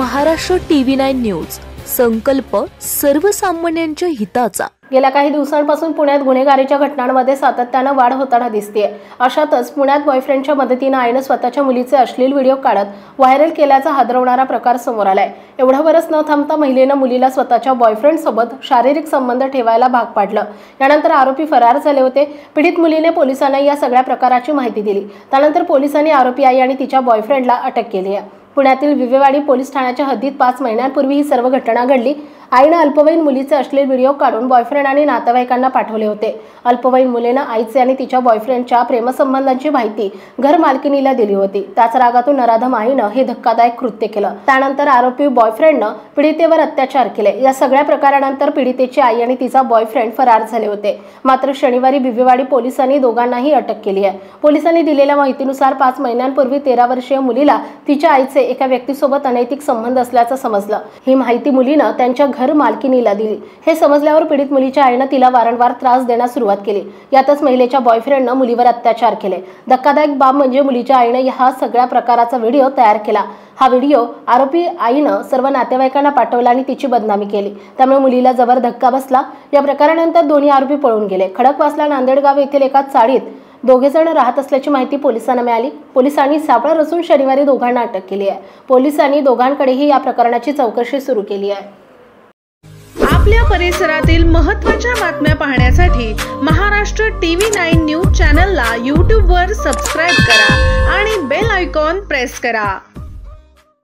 Maharashtra TV9 news, संकल्प सर्वसामान्यांच्या हिताचा। गेल्या काही दिवसांपासून पुण्यात गुन्हेगारीच्या घटनांमध्ये सातत्याने वाढ होताना दिसतेय। अशातच पुण्यात बॉयफ्रेंडच्या मदतीने आईने स्वतःच्या मुलीचे अश्लील व्हिडिओ काढत व्हायरल केल्याचा हादरवणारा प्रकार समोर आलाय। एवढ्यावरच न थांबता महिलेने मुलीला स्वतःच्या बॉयफ्रेंड सोबत शारीरिक संबंध ठेवायला भाग पाडलं। यानंतर आरोपी फरार झाले होते। पीडित मुलीने पोलिसांना या सगळ्या प्रकाराची माहिती दिली। त्यानंतर पोलिसांनी आरोपी आई आणि तिच्या बॉयफ्रेंडला अटक केली आहे। पुण्यातील विवेवाडी पोलीस ठाण्याच्या हद्दीत 5 महिन्यांपूर्वी ही सर्व घटना घडली। आईने अल्पवयीन मुलीचे अश्लील व्हिडिओ काढून बॉयफ्रेंड आणि नातेवाईकांना पाठवले होते। अल्पवयीन मुलीने आईचे आणि तिच्या बॉयफ्रेंडच्या प्रेमसंबंधांची माहिती घर मालकिनीला दिली होती। त्याच रागातून नराधम आईने हे धक्कादायक कृत्य केलं। त्यानंतर आरोपी बॉयफ्रेंडने पीडितेवर अत्याचार केले। या सगळ्या प्रकारानंतर पीडितेची आई आणि तिचा बॉयफ्रेंड फरार झाले होते। मात्र शनिवारी विवेवाडी पोलिसांनी दोघांनाही अटक केली आहे। पोलिसांनी दिलेल्या माहितीनुसार 5 महिन्यांपूर्वी 13 वर्षीय मुलीला तिच्या आईचे एका व्यक्तीसोबत अनैतिक संबंध असल्याचं समजलं। ही माहिती मुलीने त्यांच्या घर मालकिनीला दिली। हे समजल्यावर पीडित मुलीच्या आईने तिला वारंवार त्रास देण्यास सुरुवात केली। यातच महिलेच्या बॉयफ्रेंडने मुलीवर अत्याचार केले। धक्कादायक बाब म्हणजे मुलीच्या आईने हा सगळ्या प्रकाराचा व्हिडिओ तयार केला। हा व्हिडिओ आरोपी आईने सर्व नातेवाईकांना पाठवला आणि तिची बदनामी केली। त्यामुळे मुलीला जबर धक्का बसला। या प्रकारानंतर दोन्ही आरोपी पळून गेले। खडकवासला नांदेडगाव येथील एका चाळीत दोघे जण राहत असल्याची माहिती पोलिसांना मिळाली। पोलिसांनी सापळा रचून शनिवारी दोघांना अटक केली आहे। पोलिसांनी दोघांकडेही या प्रकरणाची चौकशी सुरू केली आहे। आपल्या परिसरातील महत्त्वाच्या बातम्या पाहण्यासाठी महाराष्ट्र TV9 न्यूज चॅनलला YouTube वर सबस्क्राइब करा आणि बेल आयकॉन प्रेस करा।